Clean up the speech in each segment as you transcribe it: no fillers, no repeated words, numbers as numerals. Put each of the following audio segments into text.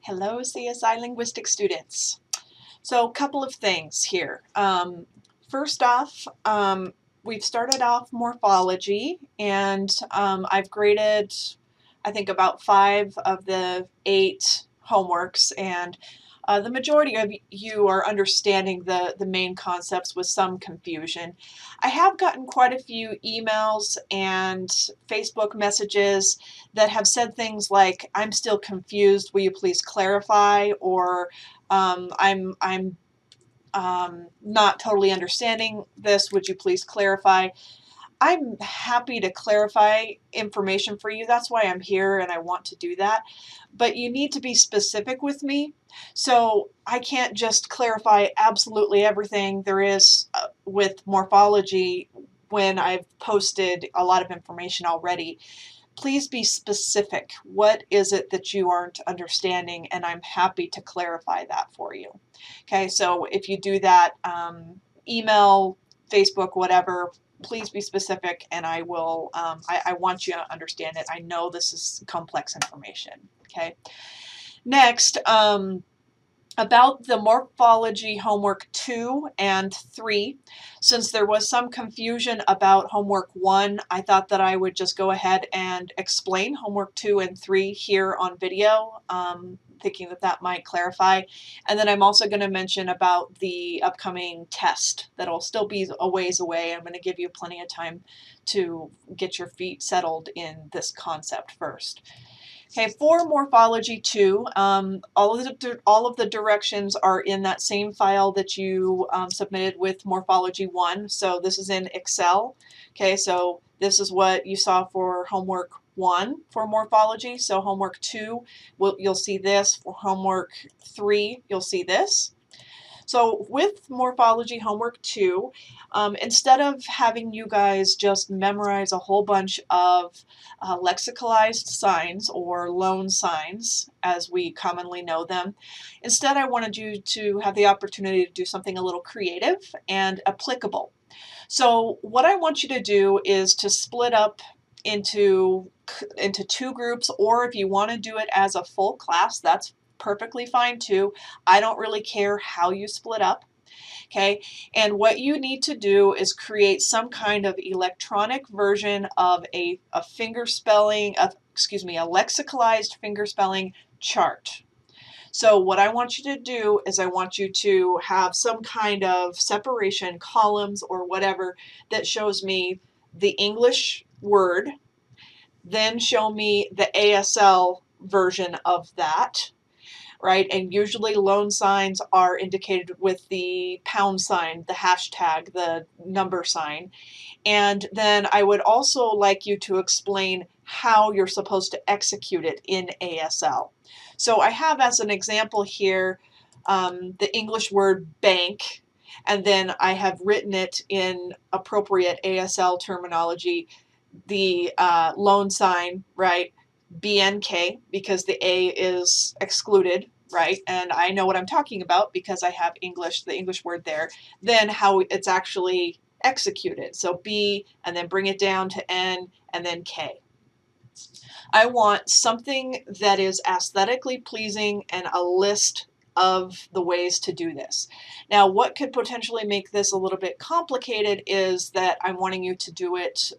Hello, CSI linguistic students. So a couple of things here. First off, we've started off morphology, and I've graded, I think, about 5 of the 8 homeworks, and the majority of you are understanding the main concepts with some confusion. I have gotten quite a few emails and Facebook messages that have said things like, "I'm still confused, will you please clarify?" or I'm not totally understanding this, would you please clarify? I'm happy to clarify information for you. That's why I'm here and I want to do that. But you need to be specific with me. So I can't just clarify absolutely everything there is with morphology when I've posted a lot of information already. Please be specific. What is it that you aren't understanding? And I'm happy to clarify that for you. Okay, so if you do that, email, Facebook, whatever, please be specific, and I will, I want you to understand it. I know this is complex information. Okay, next, about the Morphology Homework 2 and 3. Since there was some confusion about Homework 1, I thought that I would just go ahead and explain Homework 2 and 3 here on video, thinking that that might clarify. And then I'm also going to mention about the upcoming test that'll still be a ways away. I'm going to give you plenty of time to get your feet settled in this concept first. Okay, for Morphology 2, all of the directions are in that same file that you submitted with Morphology 1. So this is in Excel. Okay, so this is what you saw for Homework 1 for Morphology. So Homework 2, you'll see this. For Homework 3, you'll see this. So with Morphology Homework 2, instead of having you guys just memorize a whole bunch of lexicalized signs or loan signs, as we commonly know them, instead I wanted you to have the opportunity to do something a little creative and applicable. So what I want you to do is to split up into 2 groups, or if you want to do it as a full class, that's perfectly fine too. I don't really care how you split up. Okay, and what you need to do is create some kind of electronic version of a fingerspelling, a lexicalized fingerspelling chart. So what I want you to do is I want you to have some kind of separation, columns or whatever, that shows me the English word, then show me the ASL version of that, right? And usually loan signs are indicated with the pound sign, the hashtag, the number sign. And then I would also like you to explain how you're supposed to execute it in ASL. So I have as an example here the English word bank, and then I have written it in appropriate ASL terminology, the loan sign, right? BNK, because the A is excluded, right? And I know what I'm talking about because I have English, the English word there. Then how it's actually executed. So B, and then bring it down to N, and then K. I want something that is aesthetically pleasing and a list of the ways to do this. Now, what could potentially make this a little bit complicated is that I'm wanting you to do it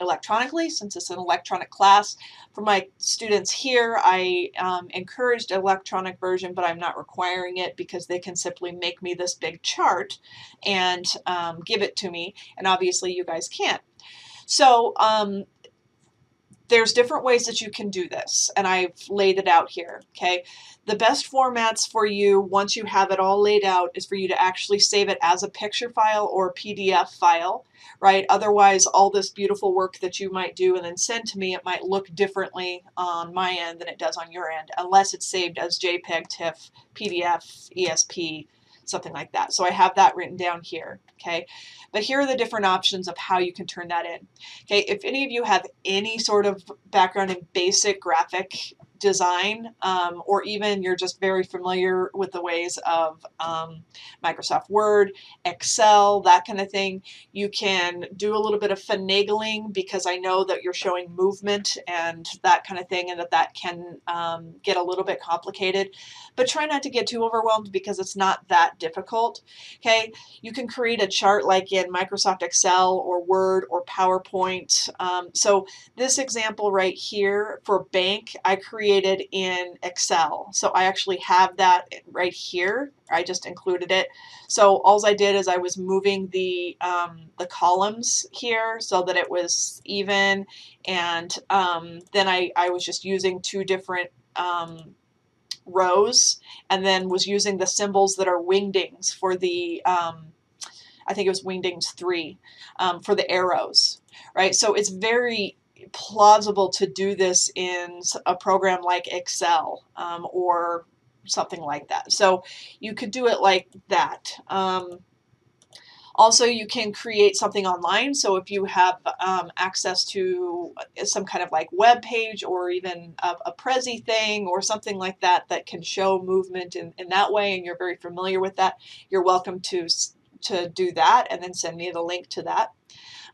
electronically, since it's an electronic class. For my students here, I encouraged an electronic version, but I'm not requiring it because they can simply make me this big chart and give it to me, and obviously you guys can't. So there's different ways that you can do this, and I've laid it out here, okay? The best formats for you, once you have it all laid out, is for you to actually save it as a picture file or a PDF file, right? Otherwise, all this beautiful work that you might do and then send to me, it might look differently on my end than it does on your end, unless it's saved as JPEG, TIFF, PDF, ESP, something like that. So I have that written down here, okay? But here are the different options of how you can turn that in. Okay, if any of you have any sort of background in basic graphic design, or even you're just very familiar with the ways of Microsoft Word, Excel, that kind of thing, you can do a little bit of finagling, because I know that you're showing movement and that kind of thing, and that can get a little bit complicated. But try not to get too overwhelmed, because it's not that difficult. Okay, you can create a chart like in Microsoft Excel or Word or PowerPoint. So this example right here for bank, I created in Excel. So I actually have that right here. I just included it. So all I did is I was moving the columns here so that it was even, and then I was just using two different rows, and then was using the symbols that are wingdings for the I think it was wingdings 3 for the arrows, right? So it's very plausible to do this in a program like Excel or something like that. So you could do it like that. Also, you can create something online. So if you have access to some kind of like web page, or even a Prezi thing or something like that that can show movement in that way, and you're very familiar with that, you're welcome to do that, and then send me the link to that.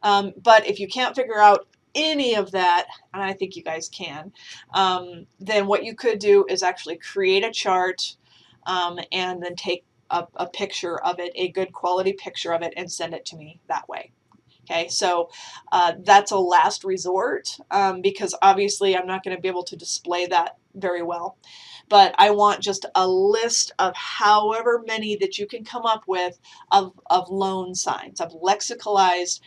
But if you can't figure out any of that, and I think you guys can, then what you could do is actually create a chart and then take a picture of it, a good quality picture of it, and send it to me that way. Okay, so that's a last resort, because obviously I'm not going to be able to display that very well. But I want just a list of however many that you can come up with of loan signs, of lexicalized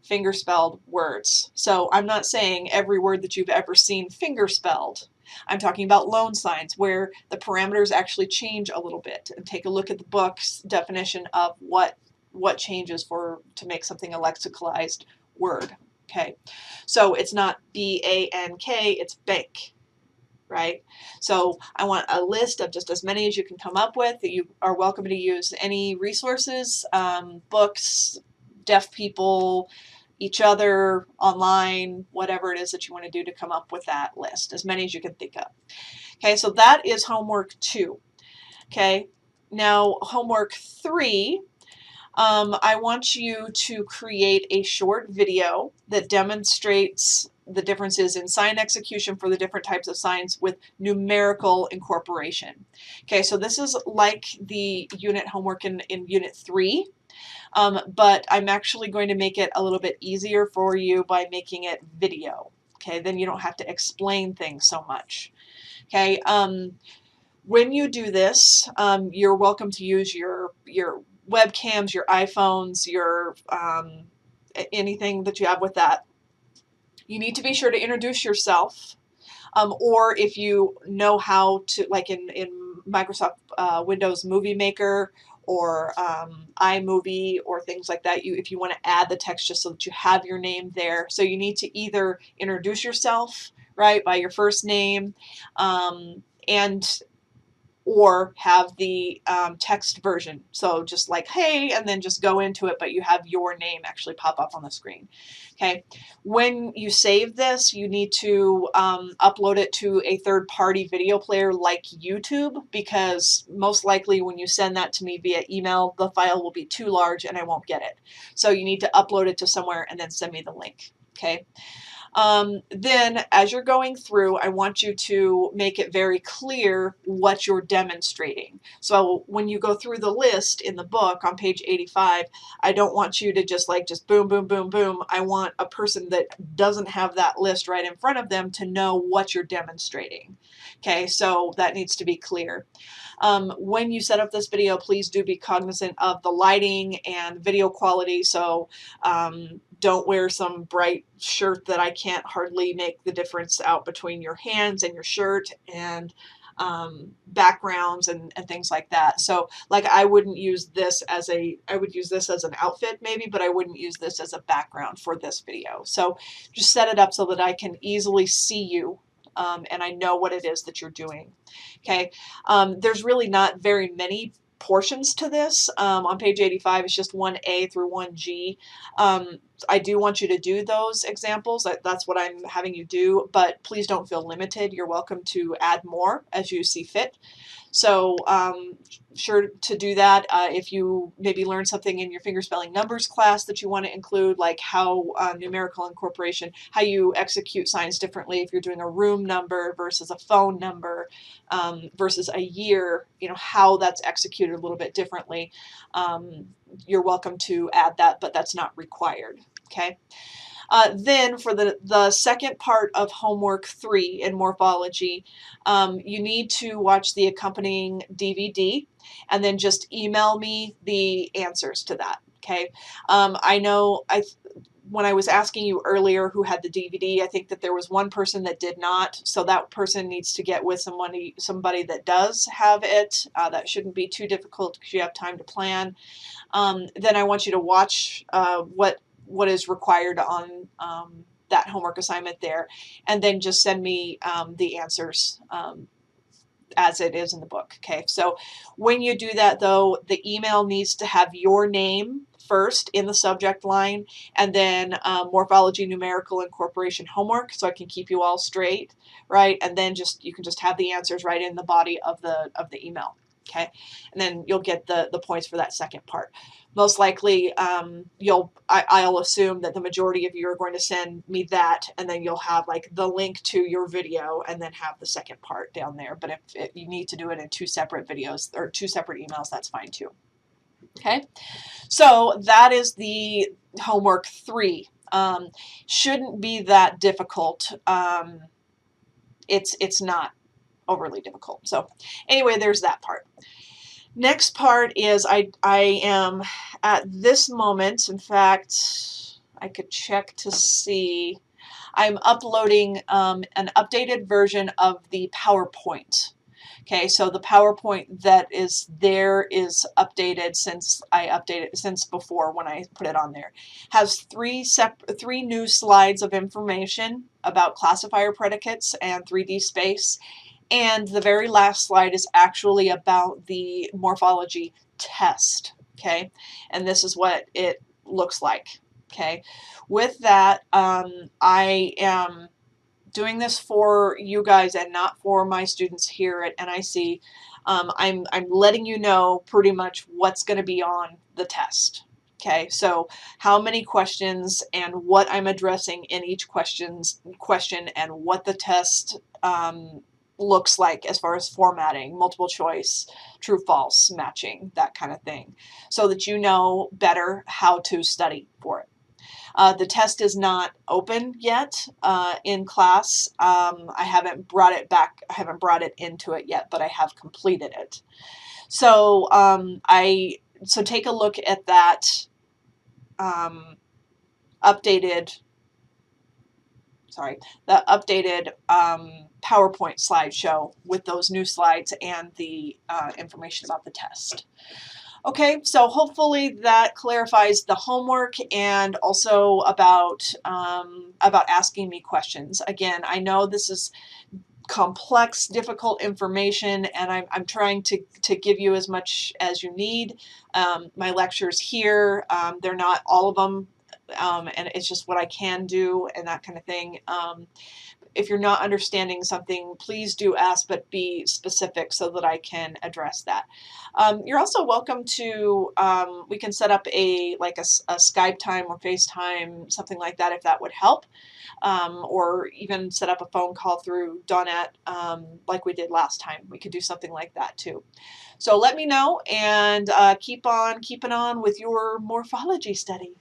fingerspelled words. So I'm not saying every word that you've ever seen fingerspelled. I'm talking about loan signs, where the parameters actually change a little bit. And take a look at the book's definition of what changes to make something a lexicalized word. Okay, so it's not B-A-N-K, it's bank, right? So I want a list of just as many as you can come up with. You are welcome to use any resources, books, deaf people, each other, online, whatever it is that you want to do to come up with that list, as many as you can think of. Okay, so that is homework 2. Okay, now homework 3, I want you to create a short video that demonstrates the differences in sign execution for the different types of signs with numerical incorporation. Okay, so this is like the unit homework in Unit 3. But I'm actually going to make it a little bit easier for you by making it video. Okay, then you don't have to explain things so much. Okay, when you do this, you're welcome to use your webcams, your iPhones, your anything that you have with that. You need to be sure to introduce yourself, or if you know how to, like in Microsoft Windows Movie Maker or iMovie or things like that, if you want to add the text just so that you have your name there. So you need to either introduce yourself, right, by your first name, or have the text version. So just like, hey, and then just go into it, but you have your name actually pop up on the screen. Okay. When you save this, you need to upload it to a third-party video player like YouTube, because most likely when you send that to me via email, the file will be too large and I won't get it. So you need to upload it to somewhere and then send me the link. Okay. Then as you're going through, I want you to make it very clear what you're demonstrating. So when you go through the list in the book on page 85, I don't want you to just boom, boom, boom, boom. I want a person that doesn't have that list right in front of them to know what you're demonstrating. Okay, so that needs to be clear. When you set up this video, please do be cognizant of the lighting and video quality. So don't wear some bright shirt that I can't hardly make the difference out between your hands and your shirt, and backgrounds and things like that. So like I wouldn't use this as I would use this as an outfit maybe, but I wouldn't use this as a background for this video. So just set it up so that I can easily see you. And I know what it is that you're doing. Okay, there's really not very many portions to this. On page 85, it's just 1A through 1G. I do want you to do those examples. That's what I'm having you do, but please don't feel limited. You're welcome to add more as you see fit. So sure to do that. If you maybe learn something in your fingerspelling numbers class that you want to include, like how numerical incorporation, how you execute signs differently if you're doing a room number versus a phone number versus a year, you know, how that's executed a little bit differently. You're welcome to add that, but that's not required. Okay. Then for the second part of homework 3 in morphology, you need to watch the accompanying DVD and then just email me the answers to that. Okay. I know when I was asking you earlier who had the DVD, I think that there was one person that did not. So that person needs to get with somebody that does have it. That shouldn't be too difficult because you have time to plan. Then I want you to watch what is required on that homework assignment there, and then just send me the answers as it is in the book. Okay, so when you do that though, the email needs to have your name first in the subject line, and then morphology numerical incorporation homework, so I can keep you all straight, right? And then you can just have the answers right in the body of the email. Okay, and then you'll get the points for that second part. Most likely, I'll assume that the majority of you are going to send me that, and then you'll have like the link to your video, and then have the second part down there. But if you need to do it in 2 separate videos or 2 separate emails, that's fine too. Okay, so that is the homework 3. Shouldn't be that difficult. It's not overly difficult. So anyway, there's that part. Next part is I am at this moment, in fact, I could check to see, I'm uploading an updated version of the PowerPoint. Okay, so the PowerPoint that is there is updated since before when I put it on there. Has 3 new slides of information about classifier predicates and 3D space. And the very last slide is actually about the morphology test, okay? And this is what it looks like, okay? With that, I am doing this for you guys and not for my students here at NIC. I'm letting you know pretty much what's going to be on the test. Okay, so how many questions and what I'm addressing in each question and what the test looks like as far as formatting, multiple choice, true false, matching, that kind of thing, so that you know better how to study for it. The test is not open yet in class. I haven't brought it back. I haven't brought it into it yet, but I have completed it. So so take a look at that updated PowerPoint slideshow with those new slides and the information about the test. Okay, so hopefully that clarifies the homework and also about asking me questions. Again, I know this is complex, difficult information, and I'm trying to give you as much as you need. My lectures here, they're not all of them, and it's just what I can do and that kind of thing. If you're not understanding something, please do ask, but be specific so that I can address that. You're also welcome to, we can set up a Skype time or FaceTime, something like that, if that would help. Or even set up a phone call through Dawnette like we did last time. We could do something like that too. So let me know, and keep on keeping on with your morphology study.